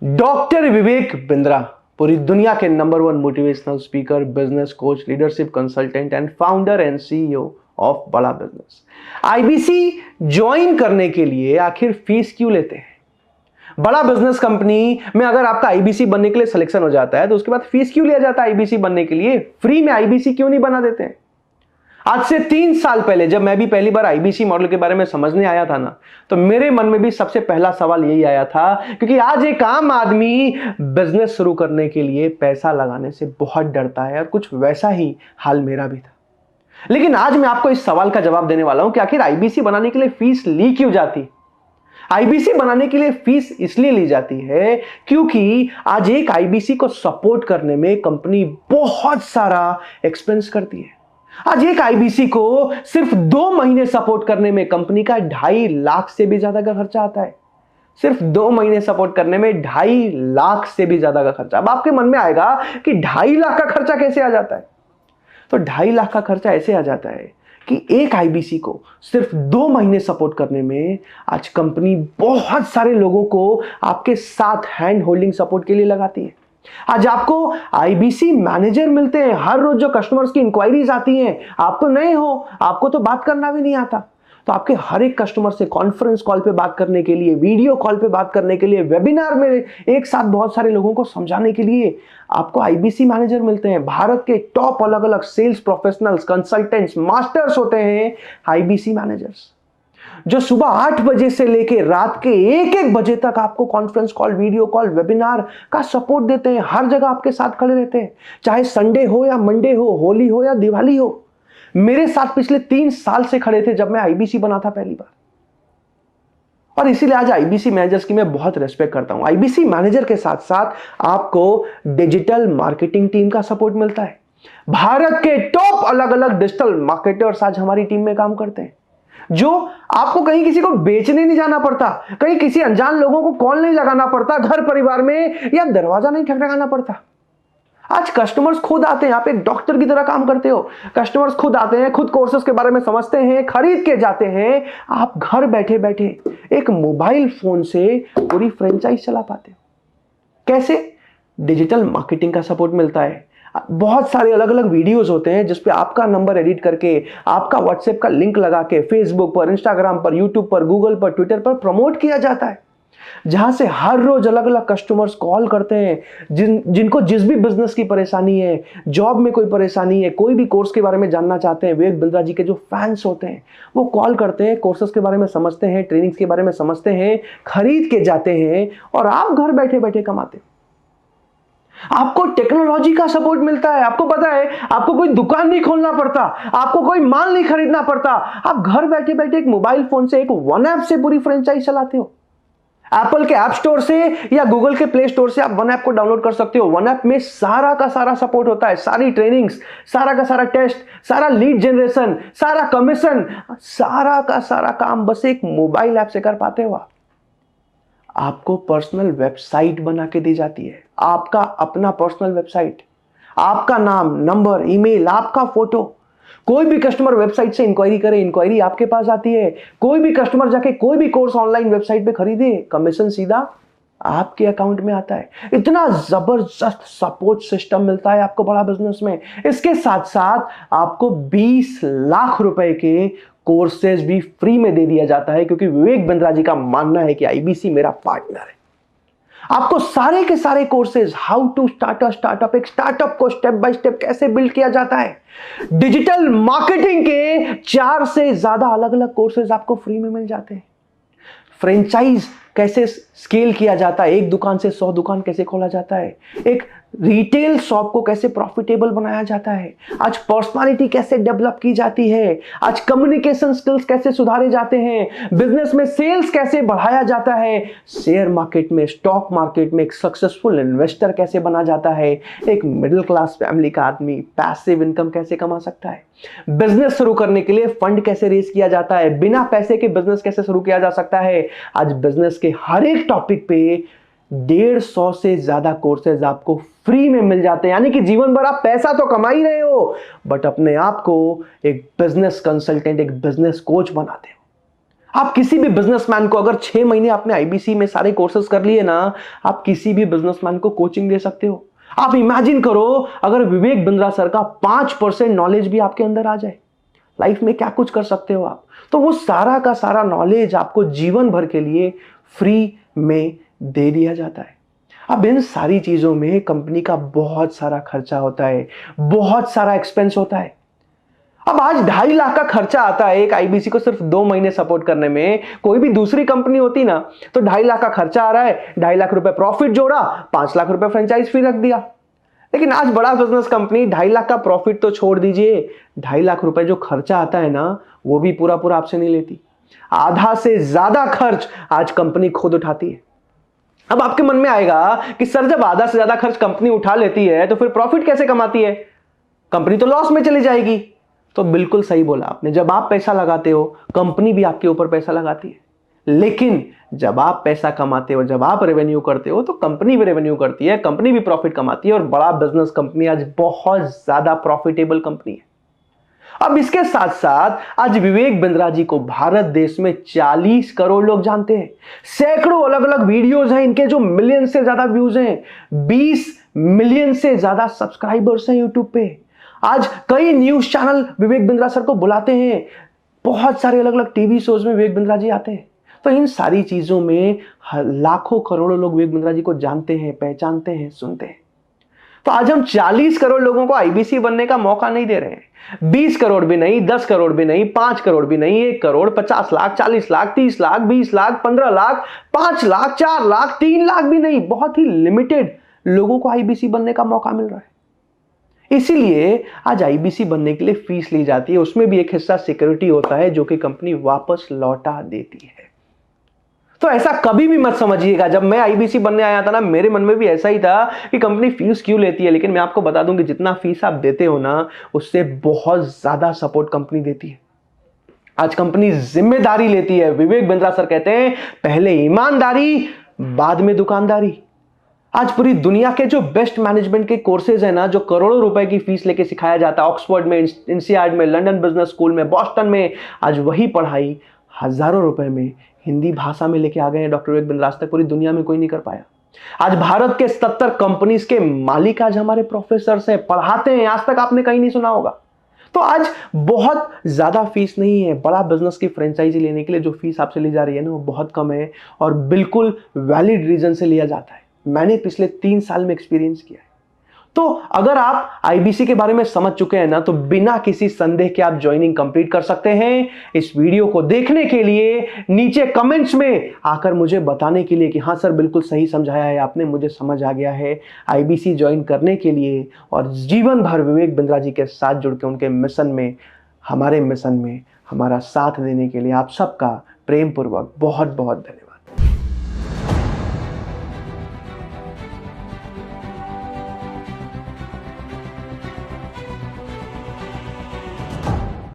Doctor Vivek Bindra पूरी दुनिया के number 1 motivational speaker, business coach, leadership consultant and founder and CEO of बड़ा business. IBC join करने के लिए आखिर फीस क्यों लेते हैं? बड़ा बिजनेस कंपनी में अगर आपका आईबीसी बनने के लिए सिलेक्शन हो जाता है तो उसके बाद फीस क्यों लिया जाता है? आईबीसी बनने के लिए फ्री में आईबीसी क्यों नहीं बना देते हैं? आज से 3 साल पहले जब मैं भी पहली बार आईबीसी मॉडल के बारे में समझने आया था ना, तो मेरे मन में भी सबसे पहला सवाल यही आया था, क्योंकि आज एक आम आदमी बिजनेस शुरू करने के लिए पैसा लगाने से बहुत डरता है और कुछ वैसा ही हाल मेरा भी था। लेकिन आज मैं आपको इस सवाल का जवाब देने वाला हूं कि आखिर आईबीसी बनाने के लिए फीस ली क्यों जाती? आईबीसी बनाने के लिए फीस इसलिए ली जाती है क्योंकि आज एक आईबीसी को सपोर्ट करने में कंपनी बहुत सारा एक्सपेंस करती है। आज एक आईबीसी को सिर्फ 2 महीने सपोर्ट करने में कंपनी का 2.5 लाख से भी ज्यादा का खर्चा आता है। सिर्फ 2 महीने सपोर्ट करने में 2.5 लाख से भी ज्यादा का खर्चा। अब आपके मन में आएगा कि 2.5 लाख का खर्चा कैसे आ जाता है? तो 2.5 लाख का खर्चा ऐसे आ जाता है कि एक आईबीसी को सिर्फ 2 महीने सपोर्ट करने में आज कंपनी बहुत सारे लोगों को आपके साथ हैंड होल्डिंग सपोर्ट के लिए लगाती है। आज आपको आईबीसी मैनेजर मिलते हैं। हर रोज जो कस्टमर्स की इंक्वायरीज आती हैं, आप तो नए हो, आपको तो बात करना भी नहीं आता, तो आपके हर एक कस्टमर से कॉन्फ्रेंस कॉल पे बात करने के लिए, वीडियो कॉल पे बात करने के लिए, वेबिनार में एक साथ बहुत सारे लोगों को समझाने के लिए आपको आईबीसी मैनेजर मिलते हैं। भारत के टॉप अलग अलग सेल्स प्रोफेशनल्स, कंसल्टेंट्स, मास्टर्स होते हैं आईबीसी मैनेजर्स, जो सुबह 8 बजे से लेकर रात के 1-1 बजे तक आपको conference call, video call, webinar का सपोर्ट देते हैं। हर जगह आपके साथ खड़े रहते हैं, चाहे संडे हो या मंडे हो, होली हो या दिवाली हो। मेरे साथ पिछले 3 साल से खड़े थे जब मैं आईबीसी बना था पहली बार, और इसीलिए आज आईबीसी मैनेजर्स की मैं बहुत रेस्पेक्ट करता हूं। आईबीसी मैनेजर के साथ साथ आपको डिजिटल मार्केटिंग टीम का सपोर्ट मिलता है। भारत के टॉप अलग अलग डिजिटल मार्केटर्स आज हमारी टीम में काम करते हैं, जो आपको कहीं किसी को बेचने नहीं जाना पड़ता, कहीं किसी अनजान लोगों को कॉल नहीं लगाना पड़ता, घर परिवार में या दरवाजा नहीं ठकठकाना पड़ता। आज कस्टमर्स खुद आते हैं। आप एक डॉक्टर की तरह काम करते हो, कस्टमर्स खुद आते हैं, खुद कोर्सेज के बारे में समझते हैं, खरीद के जाते हैं। आप घर बैठे बैठे एक मोबाइल फोन से पूरी फ्रेंचाइज चला पाते हो। कैसे? डिजिटल मार्केटिंग का सपोर्ट मिलता है। बहुत सारे अलग अलग वीडियोस होते हैं जिसपे आपका नंबर एडिट करके, आपका व्हाट्सएप का लिंक लगा के फेसबुक पर, इंस्टाग्राम पर, यूट्यूब पर, गूगल पर, ट्विटर पर प्रमोट किया जाता है, जहां से हर रोज अलग अलग कस्टमर्स कॉल करते हैं। जिनको जिस भी बिजनेस की परेशानी है, जॉब में कोई परेशानी है, कोई भी कोर्स के बारे में जानना चाहते हैं, विवेक बिंद्रा जी के जो फैंस होते हैं वो कॉल करते हैं, कोर्सेज के बारे में समझते हैं, ट्रेनिंग्स के बारे में समझते हैं, खरीद के जाते हैं और आप घर बैठे बैठे कमाते हैं। आपको टेक्नोलॉजी का सपोर्ट मिलता है। आपको पता है, आपको कोई दुकान नहीं खोलना पड़ता, आपको कोई माल नहीं खरीदना पड़ता। आप घर बैठे बैठे एक मोबाइल फोन से, एक वन ऐप से पूरी फ्रेंचाइज चलाते हो। एप्पल के ऐप स्टोर से या गूगल के प्ले स्टोर से आप वन ऐप को डाउनलोड कर सकते हो। वन ऐप में सारा का सारा सपोर्ट होता है, सारी ट्रेनिंग्स, सारा का सारा टेस्ट, सारा लीड जनरेशन, सारा कमीशन, सारा का सारा काम बस एक मोबाइल ऐप से कर पाते हो। आपको पर्सनल वेबसाइट बना के दी जाती है, आपका अपना पर्सनल वेबसाइट, आपका नाम, नंबर, ईमेल, आपका फोटो। कोई भी कस्टमर वेबसाइट से इंक्वायरी करे, इंक्वायरी आपके पास आती है। कोई भी कस्टमर जाके कोई भी कोर्स ऑनलाइन वेबसाइट पे खरीदे, कमीशन सीधा आपके अकाउंट में आता है। इतना जबरदस्त सपोर्ट सिस्टम मिलता है आपको बड़ा बिजनेस में। इसके साथ साथ आपको 20 लाख रुपए के कोर्सेज भी फ्री में दे दिया जाता है, क्योंकि विवेक बिंद्रा जी का मानना है कि आईबीसी मेरा पार्टनर है। आपको सारे के सारे courses, how to start a startup, एक स्टार्टअप को स्टेप बाय स्टेप कैसे बिल्ड किया जाता है, डिजिटल मार्केटिंग के 4 से ज्यादा अलग अलग कोर्सेज आपको फ्री में मिल जाते हैं। फ्रेंचाइज कैसे स्केल किया जाता है, एक दुकान से 100 दुकान कैसे खोला जाता है, एक रिटेल शॉप को कैसे प्रॉफिटेबल बनाया जाता है, आज पर्सनालिटी कैसे डेवलप की जाती है, आज कम्युनिकेशन स्किल्स कैसे सुधारे जाते हैं, बिजनेस में सेल्स कैसे बढ़ाया जाता है, शेयर मार्केट में, स्टॉक मार्केट में एक सक्सेसफुल इन्वेस्टर कैसे बना जाता है, एक मिडिल क्लास फैमिली का आदमी पैसिव इनकम कैसे कमा सकता है, बिजनेस शुरू करने के लिए फंड कैसे रेज किया जाता है, बिना पैसे के बिजनेस कैसे शुरू किया जा सकता है। आज बिजनेस के हर एक टॉपिक पे 150 से ज्यादा कोर्सेज आपको फ्री में मिल जाते हैं। यानी कि जीवन भर आप पैसा तो कमा ही रहे हो, बट अपने आप को एक बिजनेस कंसल्टेंट, एक बिजनेस कोच बनाते हो। आप किसी भी बिजनेसमैन को, अगर 6 महीने आपने आईबीसी में सारे कोर्सेज कर लिए ना, आप किसी भी बिजनेसमैन को कोचिंग दे सकते हो। आप इमेजिन करो अगर विवेक बिंद्रा सर का 5% नॉलेज भी आपके अंदर आ जाए, लाइफ में क्या कुछ कर सकते हो आप। तो वो सारा का सारा नॉलेज आपको जीवन भर के लिए फ्री में दे दिया जाता है। अब इन सारी चीजों में कंपनी का बहुत सारा खर्चा होता है, बहुत सारा एक्सपेंस होता है। अब आज 2.5 लाख का खर्चा आता है एक आईबीसी को सिर्फ 2 महीने सपोर्ट करने में। कोई भी दूसरी कंपनी होती ना तो 2.5 लाख का खर्चा आ रहा है, 2.5 लाख रुपए प्रॉफिट जोड़ा, 5 लाख रुपए फ्रेंचाइज फी रख दिया। लेकिन आज बड़ा बिजनेस कंपनी 2.5 लाख का प्रॉफिट तो छोड़ दीजिए, 2.5 लाख रुपए जो खर्चा आता है ना, वो भी पूरा पूरा आपसे नहीं लेती। आधा से ज्यादा खर्च आज कंपनी खुद उठाती है। अब आपके मन में आएगा कि सर जब आधा से ज्यादा खर्च कंपनी उठा लेती है तो फिर प्रॉफिट कैसे कमाती है, कंपनी तो लॉस में चली जाएगी। तो बिल्कुल सही बोला आपने, जब आप पैसा लगाते हो कंपनी भी आपके ऊपर पैसा लगाती है। लेकिन जब आप पैसा कमाते हो, जब आप रेवेन्यू करते हो तो कंपनी भी रेवेन्यू करती है, कंपनी भी प्रॉफिट कमाती है। और बड़ा बिजनेस कंपनी आज बहुत ज्यादा प्रॉफिटेबल कंपनी है। अब इसके साथ साथ आज विवेक बिंद्रा जी को भारत देश में 40 करोड़ लोग जानते हैं। सैकड़ों अलग अलग वीडियोस हैं इनके जो मिलियन से ज्यादा व्यूज हैं, 20 मिलियन से ज्यादा सब्सक्राइबर्स हैं यूट्यूब पे। आज कई news channel Vivek Bindra sir को बुलाते हैं, बहुत सारे अलग अलग टीवी शोज में विवेक बिंद्रा जी आते हैं। तो इन सारी चीजों में लाखों करोड़ों लोग विवेक बिंद्रा जी को जानते हैं, पहचानते हैं, सुनते हैं। तो आज हम 40 करोड़ लोगों को आईबीसी बनने का मौका नहीं दे रहे हैं। 20 करोड़ भी नहीं, 10 करोड़ भी नहीं, 5 करोड़ भी नहीं, 1 करोड़, 50 लाख, 40 लाख, 30 लाख, 20 लाख, 15 लाख, 5 लाख, 4 लाख, 3 लाख भी नहीं, बहुत ही लिमिटेड लोगों को आईबीसी बनने का मौका मिल रहा है। इसीलिए आज आईबीसी बनने के लिए फीस ली जाती है, उसमें भी एक हिस्सा सिक्योरिटी होता है जो कि कंपनी वापस लौटा देती है। तो ऐसा कभी भी मत समझिएगा, जब मैं आईबीसी बनने आया था ना मेरे मन में भी ऐसा ही था कि कंपनी फीस क्यों लेती है। लेकिन मैं आपको बता दूं कि जितना फीस आप देते हो ना उससे बहुत ज्यादा सपोर्ट कंपनी देती है। आज कंपनी जिम्मेदारी लेती है। विवेक बिंद्रा सर कहते हैं पहले ईमानदारी बाद में दुकानदारी। आज पूरी दुनिया के जो बेस्ट मैनेजमेंट के कोर्सेज है ना, जो करोड़ों रुपए की फीस लेके सिखाया जाता है ऑक्सफोर्ड में, इंसियाड में, लंदन बिजनेस स्कूल में, बॉस्टन में, आज वही पढ़ाई हजारों रुपए में हिंदी भाषा में लेके आ गए हैं डॉक्टर विवेक बिंद्रा। आज तक पूरी दुनिया में कोई नहीं कर पाया। आज भारत के 77 कंपनीज के मालिक आज हमारे प्रोफेसर से पढ़ाते हैं, आज तक आपने कहीं नहीं सुना होगा। तो आज बहुत ज्यादा फीस नहीं है। बड़ा बिजनेस की फ्रेंचाइजी लेने के लिए जो फीस आपसे ली जा रही है ना वो बहुत कम है और बिल्कुल वैलिड रीजन से लिया जाता है। मैंने पिछले 3 साल में एक्सपीरियंस किया है। तो अगर आप आईबीसी के बारे में समझ चुके हैं ना तो बिना किसी संदेह के आप ज्वाइनिंग कंप्लीट कर सकते हैं। इस वीडियो को देखने के लिए नीचे कमेंट्स में आकर मुझे बताने के लिए कि हाँ सर बिल्कुल सही समझाया है आपने, मुझे समझ आ गया है। आईबीसी ज्वाइन करने के लिए और जीवन भर विवेक बिंद्रा जी के साथ जुड़ के उनके मिशन में, हमारे मिशन में हमारा साथ देने के लिए आप सबका प्रेम पूर्वक बहुत बहुत धन्यवाद।